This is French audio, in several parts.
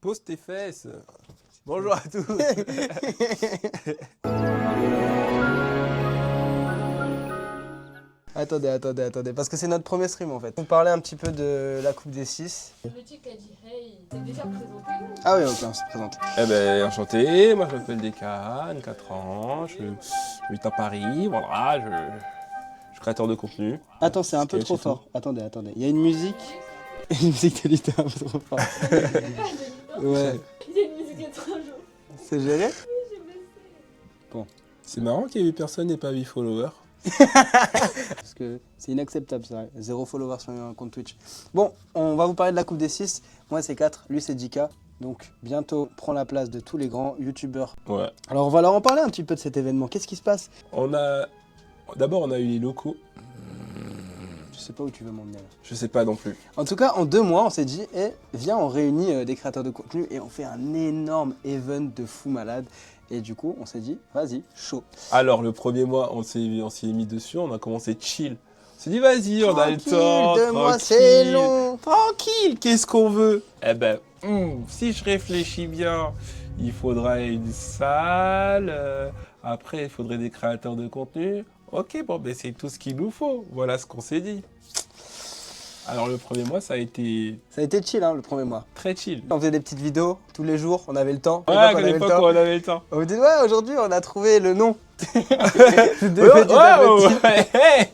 Pose tes fesses. Bonjour à tous. Attendez, parce que c'est notre premier stream en fait. On parlait un petit peu de la Coupe des 6. Le type qui a dit hey, t'es déjà présenté? Ah oui, ok, on se présente. Eh ben, enchanté, moi je m'appelle Dekan, 4 ans, je vis à Paris, voilà, je suis créateur de contenu. Attends, c'est un peu Sketch trop et tout. fort. Attendez. Il y a une musique. Une musique de Lita un peu trop fort. Ouais. Il y a une musique étrange. C'est géré? J'ai baissé. C'est marrant qu'il y ait 8 personnes et pas 8 followers. Parce que c'est inacceptable ça. 0 follower sur un compte Twitch. Bon, on va vous parler de la Coupe des 6. Moi c'est 4, lui c'est JK. Donc bientôt prend la place de tous les grands youtubeurs. Ouais. Alors on va leur en parler un petit peu de cet événement. Qu'est-ce qui se passe? D'abord on a eu les locaux, Je sais pas où tu veux m'emmener là. je sais pas non plus. En tout cas, en 2 mois, on s'est dit, viens, on réunit des créateurs de contenu et on fait un énorme event de fou malade. Et du coup, on s'est dit, vas-y, chaud. Alors le premier mois on s'y est mis dessus, on a commencé chill. On s'est dit vas-y, on a le temps, 2 mois, tranquille. c'est long. Tranquille, qu'est-ce qu'on veut? Eh ben, si je réfléchis bien, il faudra une salle, après il faudrait des créateurs de contenu. Ok, bon, ben c'est tout ce qu'il nous faut. Voilà ce qu'on s'est dit. Alors le premier mois, ça a été Ça a été chill, hein, le premier mois. très chill. On faisait des petites vidéos tous les jours, on avait le temps. Ouais, à l'époque où on avait le temps. On vous dit, ouais, aujourd'hui, on a trouvé le nom. Ouais, hey,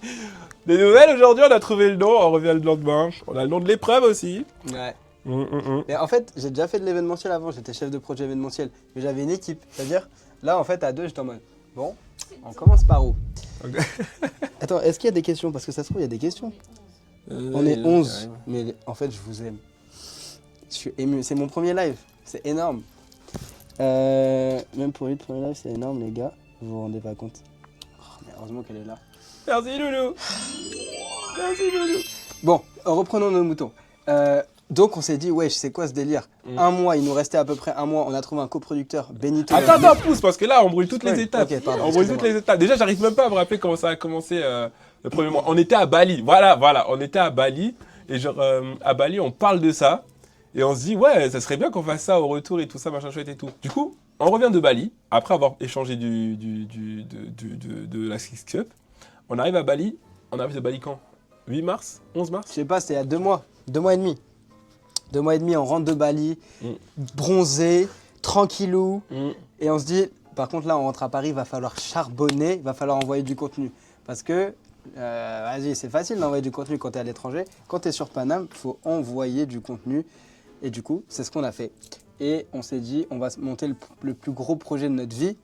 des nouvelles, aujourd'hui, on a trouvé le nom, on revient le lendemain. On a le nom de l'épreuve aussi. Ouais. Mais en fait, j'ai déjà fait de l'événementiel avant, j'étais chef de projet événementiel. Mais j'avais une équipe. C'est-à-dire, là, en fait, à 2, j'étais en mode, bon, on commence par où? Attends, est-ce qu'il y a des questions? Parce que ça se trouve, il y a des questions. On est 11, mais en fait, je vous aime. Je suis ému. C'est mon premier live. C'est énorme. Même pour lui, le premier live, c'est énorme, les gars. Vous vous rendez pas compte. Oh, mais heureusement qu'elle est là. Merci Loulou. Merci Loulou. Bon, reprenons nos moutons. Donc, on s'est dit, ouais, c'est quoi ce délire? Un mois, il nous restait à peu près un mois. On a trouvé un coproducteur, Benito. Attends, pousse, parce que là, on brûle toutes les Oui, étapes. ok, pardon, On brûle toutes excusez-moi. les étapes. Déjà, j'arrive même pas à me rappeler comment ça a commencé le premier mois. On était à Bali. Voilà, on était à Bali. Et genre, à Bali, on parle de ça. Et on se dit, ouais, ça serait bien qu'on fasse ça au retour et tout ça, machin chouette et tout. Du coup, on revient de Bali, après avoir échangé de la Six Cup. On arrive à Bali. On arrive de Bali quand? 8 mars? 11 Je mars? sais pas, c'était il y a 2 mois. 2 mois et demi. 2 mois et demi, on rentre de Bali, bronzé, tranquillou. Et on se dit, par contre, là, on rentre à Paris, il va falloir charbonner, il va falloir envoyer du contenu. Parce que, vas-y, c'est facile d'envoyer du contenu quand tu es à l'étranger. Quand tu es sur Paname, il faut envoyer du contenu. Et du coup, c'est ce qu'on a fait. Et on s'est dit, on va monter le plus gros projet de notre vie.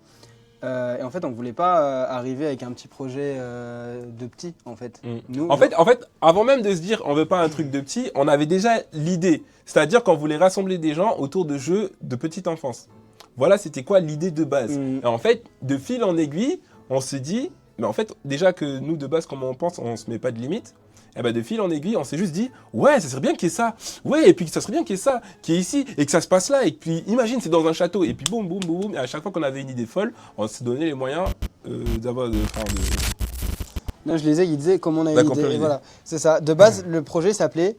Et en fait, on ne voulait pas arriver avec un petit projet de petit, en fait. Nous, En fait, avant même de se dire on veut pas un truc de petit, on avait déjà l'idée. C'est-à-dire qu'on voulait rassembler des gens autour de jeux de petite enfance. Voilà, c'était quoi l'idée de base. Et en fait, de fil en aiguille, on se dit, mais en fait, déjà que nous, de base, comment on pense, on se met pas de limite. Et ben de fil en aiguille, on s'est juste dit, ouais, ça serait bien qu'il y ait ça. Ouais, et puis ça serait bien qu'il y ait ça, qui est ici, et que ça se passe là. Et puis imagine, c'est dans un château. Et puis boum, boum, boum, boum. Et à chaque fois qu'on avait une idée folle, on s'est donné les moyens d'avoir Non, je lisais, il disait comment on a eu D'accomplir l'idée. Et l'idée. voilà, c'est ça. De base, le projet s'appelait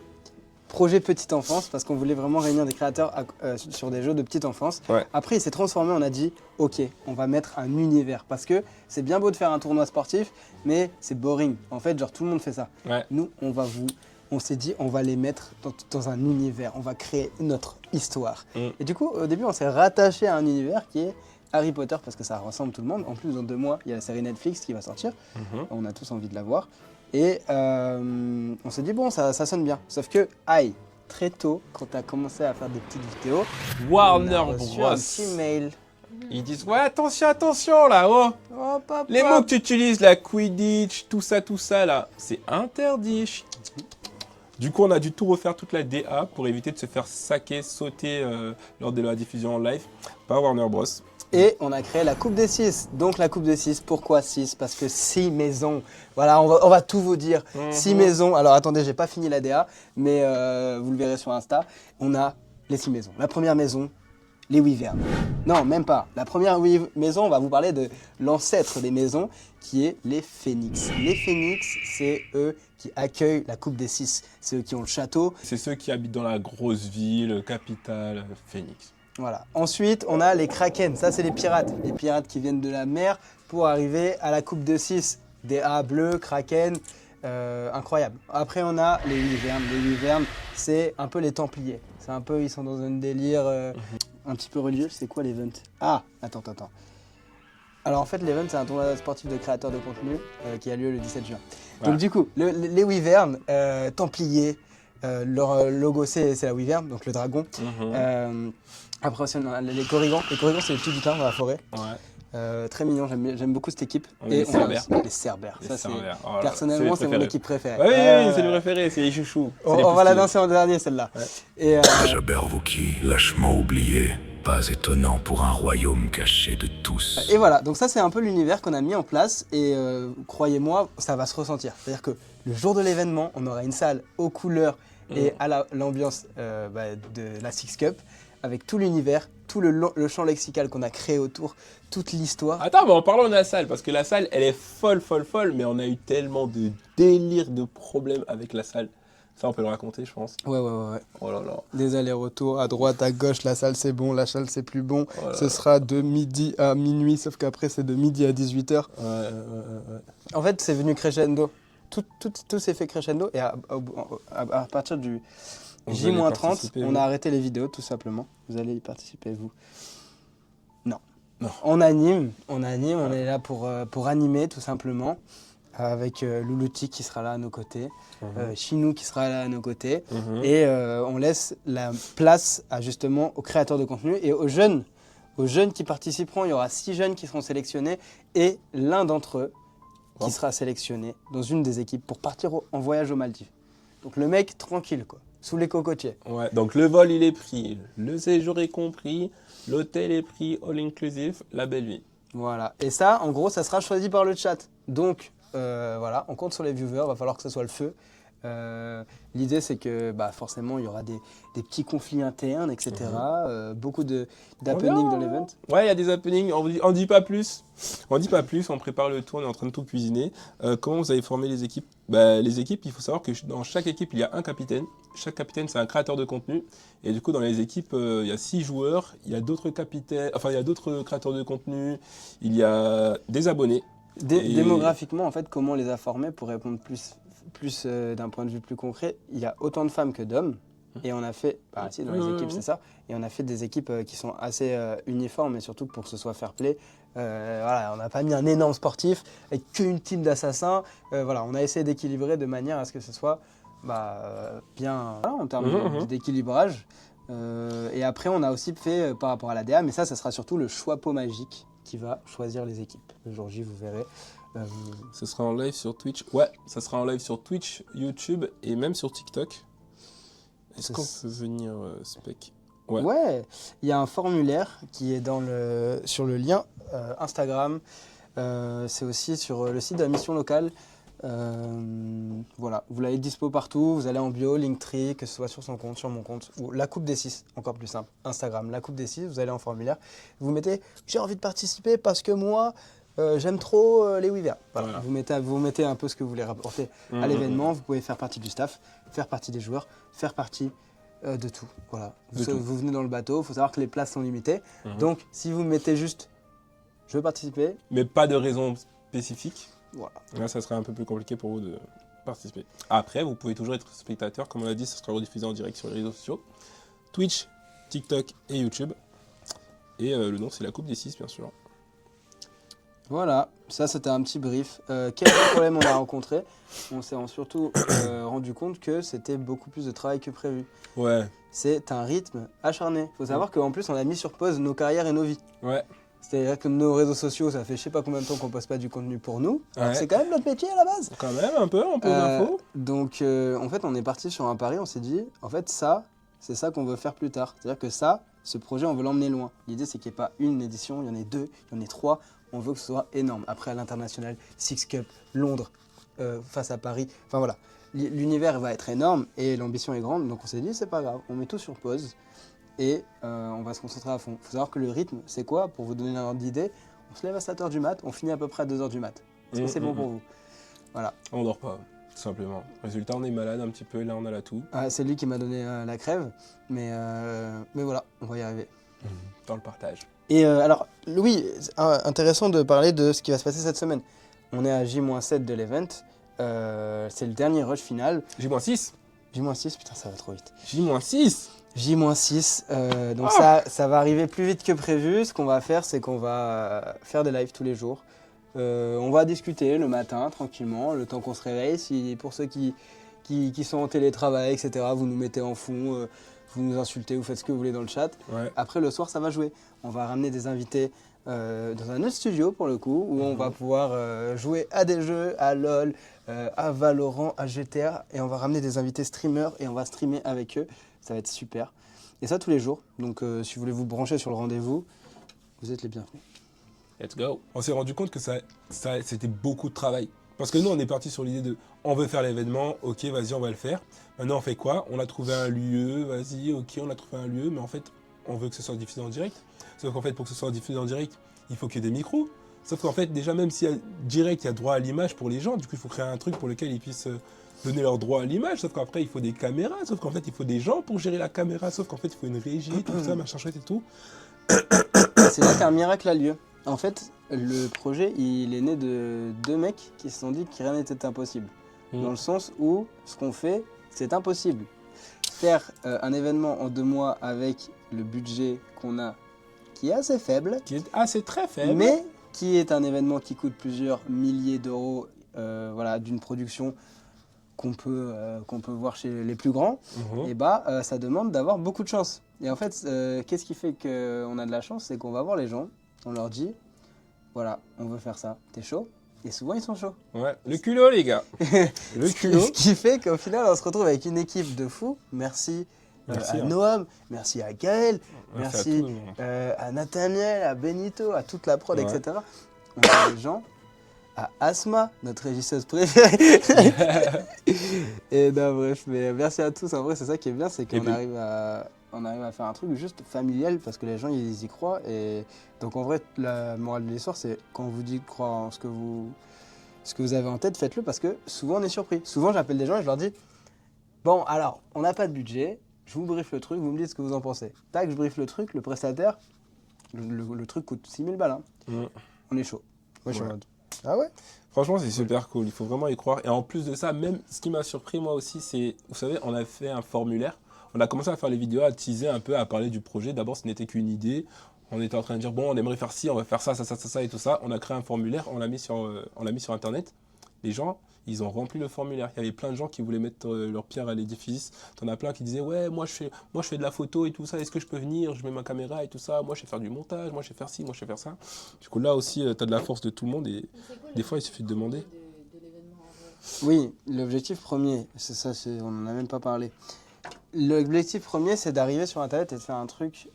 Projet Petite Enfance parce qu'on voulait vraiment réunir des créateurs sur des jeux de petite enfance. Ouais. Après, il s'est transformé, on a dit, ok, on va mettre un univers parce que c'est bien beau de faire un tournoi sportif, mais c'est boring. En fait, genre tout le monde fait ça. Ouais. Nous, on s'est dit, on va les mettre dans un univers, on va créer notre histoire. Et du coup, au début, on s'est rattaché à un univers qui est Harry Potter parce que ça ressemble tout le monde. En plus, dans 2 mois, il y a la série Netflix qui va sortir. On a tous envie de la voir. Et on s'est dit, bon, ça sonne bien. Sauf que, très tôt, quand tu as commencé à faire des petites vidéos, Warner on a reçu Bros. un petit mail. Ils disent ouais attention là, oh. Oh, papa. Les mots que tu utilises, la Quidditch, tout ça là, c'est interdit. Du coup, on a dû tout refaire toute la DA pour éviter de se faire saquer, sauter lors de la diffusion en live par Warner Bros. Et on a créé la Coupe des 6. Donc la Coupe des 6, pourquoi 6? Parce que 6 maisons. Voilà, on va tout vous dire. 6 maisons. Alors attendez, j'ai pas fini la DA, mais vous le verrez sur Insta. On a les 6 maisons. La première maison, les wyverns. Non, même pas. La première maison, on va vous parler de l'ancêtre des maisons, qui est les phénix. Les phénix, c'est eux qui accueillent la Coupe des Six. C'est eux qui ont le château. C'est ceux qui habitent dans la grosse ville, capitale, Phoenix. Voilà. Ensuite, on a les kraken. Ça, c'est les pirates. Les pirates qui viennent de la mer pour arriver à la Coupe des Six. Des A bleus, kraken, incroyable. Après, on a les wyverns. Les wyverns, c'est un peu les templiers. C'est un peu, ils sont dans un délire un petit peu religieux. C'est quoi l'event? Ah, attends. Alors en fait, l'event, c'est un tournoi sportif de créateurs de contenu qui a lieu le 17 juin. Voilà. Donc du coup, les wyverns, templiers, leur logo, c'est la wyvern, donc le dragon. Après aussi, on a les corrigans. Les corrigans, c'est les petits lutins dans la forêt. Ouais. Très mignon, j'aime beaucoup cette équipe. Les on a cerbères. aussi les cerbères. Les Ça, c'est Cerbères. Oh là là, personnellement, c'est les mon préférés. équipe préférée. Oui, c'est le préféré, c'est les chouchous. On va la danser en dernier, celle-là. Ouais. Et, Jabberwocky, lâchement oublié. Pas étonnant pour un royaume caché de tous. et voilà, donc ça c'est un peu l'univers qu'on a mis en place et croyez-moi, ça va se ressentir. C'est-à-dire que le jour de l'événement, on aura une salle aux couleurs et à l'ambiance de la Six Cup avec tout l'univers, tout le champ lexical qu'on a créé autour, toute l'histoire. Attends, mais en parlant de la salle, parce que la salle, elle est folle, mais on a eu tellement de délire, de problèmes avec la salle. Ça, on peut le raconter, je pense. Ouais. Oh là là. Des allers-retours à droite, à gauche, la salle c'est bon, la salle c'est plus bon. Oh là Ce là. sera de midi à minuit, sauf qu'après c'est de midi à 18h. Ouais. En fait, c'est venu crescendo. Tout s'est fait crescendo et à partir du Vous allez J-30, participer, on vous a arrêté les vidéos tout simplement. Vous allez y participer, vous? Non. Non. On anime, on est là pour animer tout simplement. Avec Loulouti qui sera là à nos côtés, Chinou qui sera là à nos côtés. Et on laisse la place justement aux créateurs de contenu et aux jeunes qui participeront. Il y aura 6 jeunes qui seront sélectionnés et l'un d'entre eux qui sera sélectionné dans une des équipes pour partir en voyage aux Maldives. Donc le mec tranquille quoi, sous les cocotiers. Ouais, donc le vol il est pris, le séjour est compris, l'hôtel est pris, all inclusive, la belle vie. Voilà. Et ça, en gros, ça sera choisi par le chat. Donc voilà, on compte sur les viewers, va falloir que ce soit le feu. L'idée c'est que forcément il y aura des petits conflits internes, etc. Beaucoup d'happenings dans l'event. Ouais, il y a des happenings, on dit pas plus. On prépare le tour, on est en train de tout cuisiner. Comment vous avez formé les équipes? Les équipes, il faut savoir que dans chaque équipe, il y a un capitaine. Chaque capitaine, c'est un créateur de contenu. Et du coup, dans les équipes, il y a 6 joueurs, il y a d'autres capitaines, enfin, il y a d'autres créateurs de contenu, il y a des abonnés. Démographiquement, en fait, comment on les a formés pour répondre plus d'un point de vue plus concret? Il y a autant de femmes que d'hommes. Et on a fait, si, dans les équipes, c'est ça. Et on a fait des équipes qui sont assez uniformes, et surtout pour que ce soit fair play. Voilà, on n'a pas mis un énorme sportif avec qu'une team d'assassins. Voilà, on a essayé d'équilibrer de manière à ce que ce soit bien en termes d'équilibrage. Et après, on a aussi fait par rapport à la DA, mais ça sera surtout le choix pot magique qui va choisir les équipes. Le jour J, vous verrez. Ce sera en live sur Twitch. Ouais, ça sera en live sur Twitch, YouTube et même sur TikTok. Est-ce qu'on peut venir spec? Ouais, il y a un formulaire qui est sur le lien Instagram. C'est aussi sur le site de la mission locale. Voilà, vous l'avez dispo partout. Vous allez en bio, Linktree, que ce soit sur son compte, sur mon compte, ou la Coupe des 6, encore plus simple. Instagram, la Coupe des 6, vous allez en formulaire. Vous mettez « J'ai envie de participer parce que moi, j'aime trop les wyverns ». Voilà. Vous mettez un peu ce que vous voulez rapporter à l'événement. Vous pouvez faire partie du staff, faire partie des joueurs, faire partie de tout. Voilà. Vous venez dans le bateau, il faut savoir que les places sont limitées. Donc, si vous mettez juste « Je veux participer », mais pas de raison spécifique. Voilà. Là, ça serait un peu plus compliqué pour vous de participer. Après, vous pouvez toujours être spectateur. Comme on l'a dit, ça sera rediffusé en direct sur les réseaux sociaux. Twitch, TikTok et YouTube. Et le nom, c'est la Coupe des 6, bien sûr. Voilà, ça c'était un petit brief. Quel problème on a rencontré? On s'est surtout rendu compte que c'était beaucoup plus de travail que prévu. Ouais. C'est un rythme acharné. Il faut savoir qu'en plus, on a mis sur pause nos carrières et nos vies. Ouais. C'est-à-dire que nos réseaux sociaux, ça fait je sais pas combien de temps qu'on poste pas du contenu pour nous. Ouais. C'est quand même notre métier à la base. Quand même, un peu d'infos. Donc, en fait, on est parti sur un pari. On s'est dit, en fait, c'est ça qu'on veut faire plus tard. C'est-à-dire que ce projet, on veut l'emmener loin. L'idée, c'est qu'il n'y ait pas une édition, il y en ait 2, il y en ait 3. On veut que ce soit énorme. Après, à l'international, Six Cup, Londres, face à Paris. Enfin voilà, l'univers va être énorme et l'ambition est grande. Donc on s'est dit, c'est pas grave, on met tout sur pause. et on va se concentrer à fond. Il faut savoir que le rythme, c'est quoi? Pour vous donner un ordre d'idée, on se lève à 7h du mat, on finit à peu près à 2h du mat. Est-ce que c'est bon pour vous? Voilà. On dort pas, tout simplement. Résultat, on est malade un petit peu, là on a la toux. Ah, c'est lui qui m'a donné la crève, mais voilà, on va y arriver. Dans le partage. Et alors, Louis, intéressant de parler de ce qui va se passer cette semaine. On est à J-7 de l'event, c'est le dernier rush final. J-6. J-6, putain, ça va trop vite. J-6. J-6, donc ça va arriver plus vite que prévu. Ce qu'on va faire, c'est qu'on va faire des lives tous les jours. On va discuter le matin, tranquillement, le temps qu'on se réveille. Si, pour ceux qui sont en télétravail, etc., vous nous mettez en fond, vous nous insultez, vous faites ce que vous voulez dans le chat. Ouais. Après, le soir, ça va jouer. On va ramener des invités dans un autre studio, pour le coup, où on va pouvoir jouer à des jeux, à LoL, à Valorant, à GTA. Et on va ramener des invités streamers et on va streamer avec eux. Ça va être super. Et ça tous les jours. Donc si vous voulez vous brancher sur le rendez-vous, vous êtes les bienvenus. Let's go. On s'est rendu compte que ça c'était beaucoup de travail. Parce que nous, on est parti sur l'idée de on veut faire l'événement, ok, vas-y, on va le faire. Maintenant, on fait quoi? On a trouvé un lieu, vas-y, ok, on a trouvé un lieu, mais en fait, on veut que ce soit diffusé en direct. Sauf qu'en fait, pour que ce soit diffusé en direct, il faut qu'il y ait des micros. Sauf qu'en fait, déjà, même s'il y a direct, il y a droit à l'image pour les gens. Du coup, il faut créer un truc pour lequel ils puissent donner leur droit à l'image. Sauf qu'après, il faut des caméras. Sauf qu'en fait, il faut des gens pour gérer la caméra. Sauf qu'en fait, il faut une régie, tout ça, machin chouette et tout. C'est là qu'un miracle a lieu. En fait, le projet, il est né de deux mecs qui se sont dit que rien n'était impossible. Dans le sens où ce qu'on fait, c'est impossible. Faire un événement en 2 mois avec le budget qu'on a, qui est assez faible, C'est très faible. mais qui est un événement qui coûte plusieurs milliers d'euros, voilà, d'une production qu'on peut voir chez les plus grands, et ça demande d'avoir beaucoup de chance. Et en fait, qu'est-ce qui fait qu'on a de la chance? C'est qu'on va voir les gens, on leur dit, voilà, on veut faire ça, t'es chaud? Et souvent, ils sont chauds. Ouais, le culot, les gars. Le culot. Ce qui fait qu'au final, on se retrouve avec une équipe de fous. Merci, à Noam, merci à Gaël, merci à tout le monde. à Nathaniel, à Benito, à toute la prod, etc. On a des gens, à Asma, notre régisseuse préférée. Et non, bref, mais merci à tous. En vrai, c'est ça qui est bien, c'est qu'on arrive à faire un truc juste familial parce que les gens, ils y croient. Et donc, en vrai, la morale de l'histoire, c'est quand on vous dit de croire en ce que vous avez en tête, faites-le parce que souvent, on est surpris. Souvent, j'appelle des gens et je leur dis, bon, alors, on n'a pas de budget, je vous briefe le truc, vous me dites ce que vous en pensez. Tac, je briefe le truc, le prestataire, le truc coûte 6 000 balles. Hein. On est chaud. Moi, je suis en mode, ah ouais? Franchement, c'est super cool. Il faut vraiment y croire. Et en plus de ça, même ce qui m'a surpris, moi aussi, c'est, vous savez, on a fait un formulaire. On a commencé à faire les vidéos, à teaser un peu, à parler du projet. D'abord, ce n'était qu'une idée. On était en train de dire, bon, on aimerait faire ci, on va faire ça et tout ça. On a créé un formulaire, on l'a mis sur Internet. Les gens, ils ont rempli le formulaire. Il y avait plein de gens qui voulaient mettre leur pierre à l'édifice. T'en as plein qui disaient, ouais, moi je fais de la photo et tout ça. Est-ce que je peux venir? Je mets ma caméra et tout ça. Moi, je sais faire du montage. Moi, je sais faire ci. Moi, je sais faire ça. Du coup, là aussi, tu as de la force de tout le monde. Et des fois, il suffit de demander. De l'événement en vrai. Oui, l'objectif premier, c'est ça, on n'en a même pas parlé. L'objectif premier, c'est d'arriver sur Internet et de faire un truc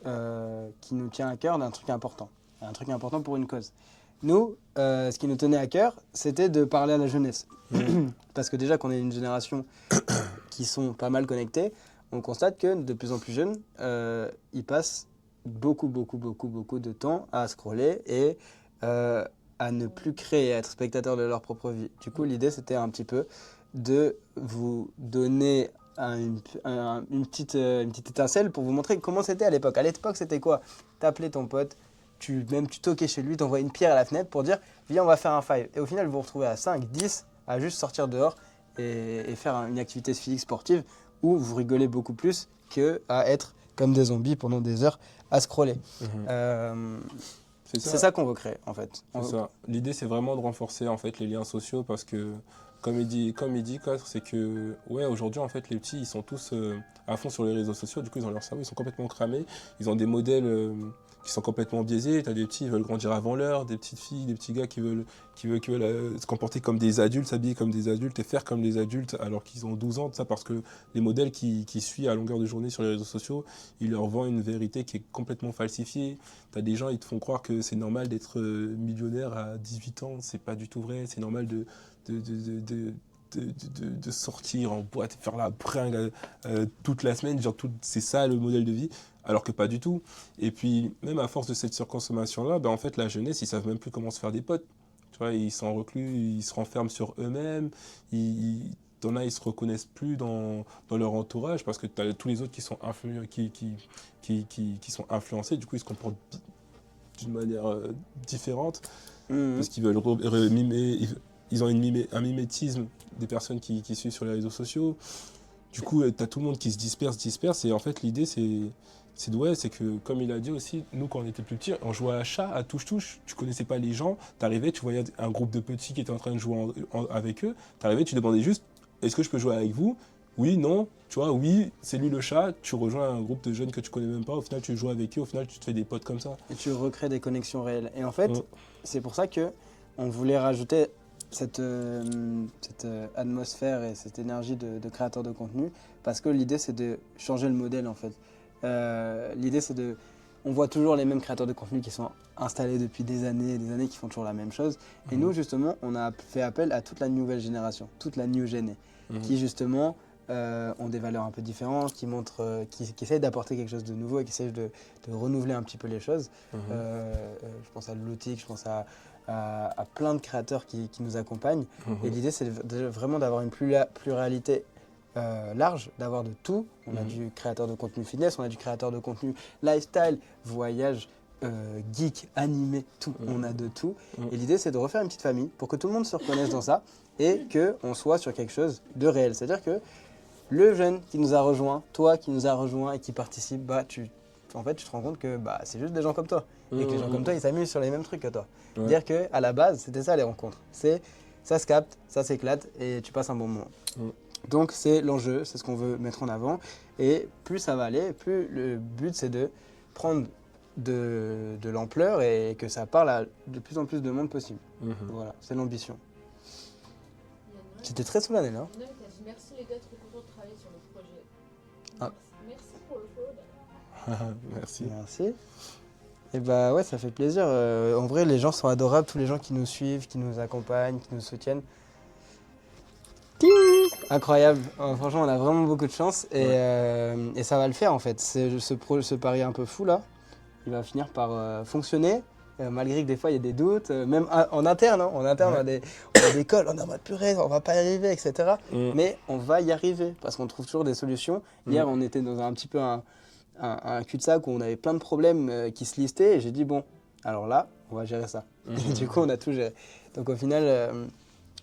qui nous tient à cœur, d'un truc important pour une cause. Nous, ce qui nous tenait à cœur, c'était de parler à la jeunesse. Parce que déjà qu'on est une génération qui sont pas mal connectés, on constate que de plus en plus jeunes, ils passent beaucoup de temps à scroller et à ne plus créer, à être spectateurs de leur propre vie. Du coup, l'idée, c'était un petit peu de vous donner une petite étincelle pour vous montrer comment c'était à l'époque. À l'époque, c'était quoi? T'appelais ton pote, tu toquais chez lui, t'envoies une pierre à la fenêtre pour dire « Viens, on va faire un five ». Et au final, vous vous retrouvez à 5, 10, à juste sortir dehors et faire une activité physique sportive où vous rigolez beaucoup plus qu'à être comme des zombies pendant des heures à scroller. C'est ça qu'on veut créer, en fait. L'idée, c'est vraiment de renforcer en fait, les liens sociaux parce que, comme il dit Cotre, c'est que ouais, aujourd'hui, en fait, les petits, ils sont tous à fond sur les réseaux sociaux. Du coup, ils ont leur cerveau, ils sont complètement cramés. Ils ont des modèles qui sont complètement biaisés. Tu as des petits qui veulent grandir avant l'heure, des petites filles, des petits gars qui veulent se comporter comme des adultes, s'habiller comme des adultes et faire comme des adultes alors qu'ils ont 12 ans. Ça parce que les modèles qui suivent à longueur de journée sur les réseaux sociaux, ils leur vendent une vérité qui est complètement falsifiée. Tu as des gens, ils te font croire que c'est normal d'être millionnaire à 18 ans. C'est pas du tout vrai. C'est normal de sortir en boîte, faire la bringue toute la semaine, genre c'est ça le modèle de vie, Alors que pas du tout. Et puis, même à force de cette surconsommation-là, en fait, la jeunesse, ils savent même plus comment se faire des potes. Tu vois, ils sont reclus, ils se renferment sur eux-mêmes. T'en as, ils se reconnaissent plus dans leur entourage parce que tu as tous les autres qui sont, qui sont influencés. Du coup, ils se comportent d'une manière différente parce qu'ils veulent ils ont un mimétisme des personnes qui suivent sur les réseaux sociaux. Du coup, tu as tout le monde qui se disperse. Et en fait, l'idée, c'est que, comme il a dit aussi, nous, quand on était plus petits, on jouait à chat, à touche-touche. Tu connaissais pas les gens. Tu arrivais, tu voyais un groupe de petits qui étaient en train de jouer avec eux. Tu arrivais, tu demandais juste, est-ce que je peux jouer avec vous? Oui, non. Tu vois, oui, c'est lui le chat. Tu rejoins un groupe de jeunes que tu connais même pas. Au final, tu joues avec eux. Au final, tu te fais des potes comme ça. Et tu recrées des connexions réelles. Et en fait, c'est pour ça que on voulait rajouter cette atmosphère et cette énergie de créateur de contenu, parce que l'idée c'est de changer le modèle en fait. L'idée c'est de... On voit toujours les mêmes créateurs de contenu qui sont installés depuis des années qui font toujours la même chose. Et nous justement, on a fait appel à toute la nouvelle génération, toute la new gen, qui justement ont des valeurs un peu différentes, qui essayent d'apporter quelque chose de nouveau et qui essayent de renouveler un petit peu les choses. Je pense à Lutic, je pense à plein de créateurs qui nous accompagnent. Et l'idée, c'est vraiment d'avoir une pluralité large, d'avoir de tout. On a du créateur de contenu fitness, on a du créateur de contenu lifestyle, voyage, geek, animé, tout. On a de tout. Et l'idée, c'est de refaire une petite famille pour que tout le monde se reconnaisse dans ça et qu'on soit sur quelque chose de réel. C'est-à-dire que le jeune qui nous a rejoint, toi qui nous a rejoint et qui participe, en fait, tu te rends compte que c'est juste des gens comme toi. Et que les gens comme toi, ils s'amusent sur les mêmes trucs que toi. Dire qu'à la base, c'était ça les rencontres. Ça se capte, ça s'éclate et tu passes un bon moment. Donc c'est l'enjeu, c'est ce qu'on veut mettre en avant. Et plus ça va aller, plus le but c'est de prendre de l'ampleur et que ça parle à de plus en plus de monde possible. Voilà, c'est l'ambition. J'étais très solennel, hein. Non, t'as dit merci les gars, trop content de travailler sur le projet. Ah. Merci pour le follow. Merci. Merci. Et ouais, ça fait plaisir. En vrai, les gens sont adorables, tous les gens qui nous suivent, qui nous accompagnent, qui nous soutiennent. Incroyable. Franchement, on a vraiment beaucoup de chance et ça va le faire en fait. Ce pari un peu fou là, il va finir par fonctionner. Malgré que des fois il y a des doutes, même en interne, on a des calls, on est en mode purée, on va pas y arriver, etc. Mais on va y arriver parce qu'on trouve toujours des solutions. Hier, on était dans un petit peu un cul-de-sac où on avait plein de problèmes qui se listaient et j'ai dit bon, alors là, on va gérer ça. Et du coup, on a tout géré. Donc au final,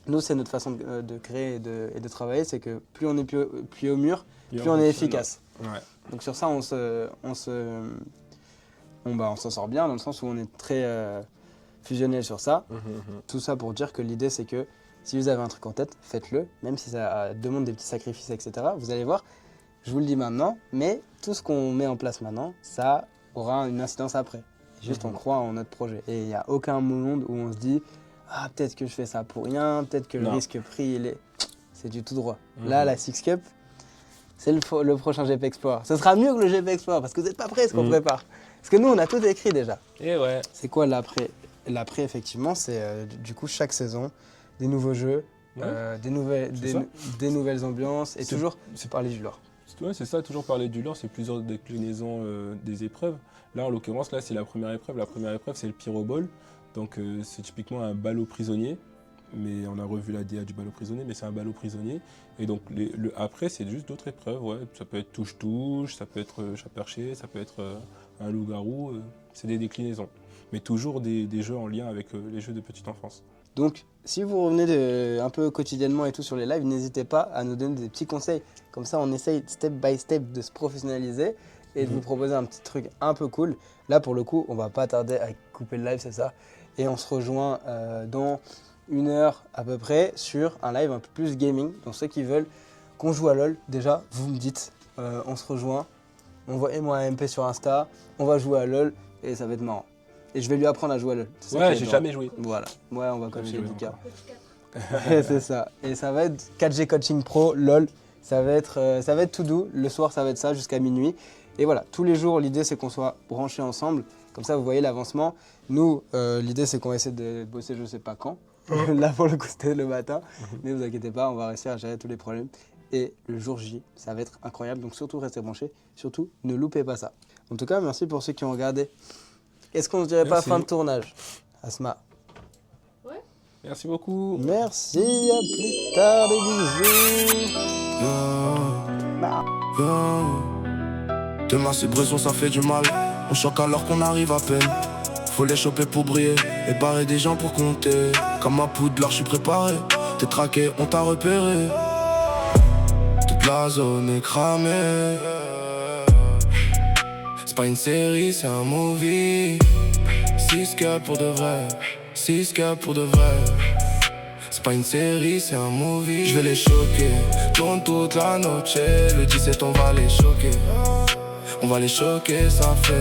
nous, c'est notre façon de créer et de travailler, c'est que plus on est pied au mur, plus on est efficace. Donc sur ça, on s'en sort bien dans le sens où on est très fusionnel sur ça. Tout ça pour dire que l'idée, c'est que si vous avez un truc en tête, faites-le, même si ça demande des petits sacrifices, etc. Vous allez voir, je vous le dis maintenant, mais tout ce qu'on met en place maintenant, ça aura une incidence après. Juste, on croit en notre projet. Et il n'y a aucun moment où on se dit « Ah, peut-être que je fais ça pour rien, peut-être que le risque prix, c'est du tout droit. » Là, la Six Cup, c'est le prochain GP Explorer. Ce sera mieux que le GP Explorer parce que vous n'êtes pas prêts à ce qu'on prépare. Parce que nous, on a tout écrit déjà. Et ouais. C'est quoi l'après? L'après, effectivement, c'est du coup chaque saison, des nouveaux jeux, des nouvelles ambiances et toujours parler du lore. Ouais, c'est ça, toujours parler du lore, c'est plusieurs déclinaisons des épreuves. Là, en l'occurrence, c'est la première épreuve. La première épreuve, c'est le Pyroball. Donc, c'est typiquement un ballot prisonnier. Mais on a revu la DA du ballot prisonnier, mais c'est un ballot prisonnier. Et donc, le après, c'est juste d'autres épreuves. Ouais. Ça peut être touche-touche, ça peut être chat perché, ça peut être un loup-garou. C'est des déclinaisons. Mais toujours des jeux en lien avec les jeux de petite enfance. Donc, si vous revenez un peu quotidiennement et tout sur les lives, n'hésitez pas à nous donner des petits conseils. Comme ça, on essaye step by step de se professionnaliser et de vous proposer un petit truc un peu cool. Là, pour le coup, on va pas tarder à couper le live, c'est ça. Et on se rejoint dans 1 heure à peu près sur un live un peu plus gaming. Donc, ceux qui veulent qu'on joue à LoL, déjà, vous me dites, on se rejoint. Envoyez-moi un MP sur Insta, on va jouer à LoL et ça va être marrant. Et je vais lui apprendre à jouer à LoL. Ouais, j'ai jamais joué. Voilà. Ouais, on va coacher joué Lucas. C'est ça. Et ça va être 4G Coaching Pro, LoL. Ça va être tout doux. Le soir, ça va être ça jusqu'à minuit. Et voilà, tous les jours, l'idée, c'est qu'on soit branchés ensemble. Comme ça, vous voyez l'avancement. Nous, l'idée, c'est qu'on va essayer de bosser je sais pas quand. Là, pour le coup, c'était le matin. Mais ne vous inquiétez pas, on va réussir à gérer tous les problèmes. Et le jour J, ça va être incroyable. Donc surtout, restez branchés. Surtout, ne loupez pas ça. En tout cas, merci pour ceux qui ont regardé. Est-ce qu'on ne dirait pas Merci. fin de tournage, Asma? Merci beaucoup. Merci, à plus tard, des bisous. Demain c'est bresson, ça fait du mal. On choque alors qu'on arrive à peine. Faut les choper pour briller et barrer des gens pour compter. Comme ma poudre, je suis préparé. T'es traqué, on t'a repéré. Toute la zone est cramée. C'est pas une série, c'est un movie. 6 cups pour de vrai. 6 cups pour de vrai. C'est pas une série, c'est un movie. Je vais les choquer. Tourne toute la noche. Le 17 on va les choquer. On va les choquer, ça fait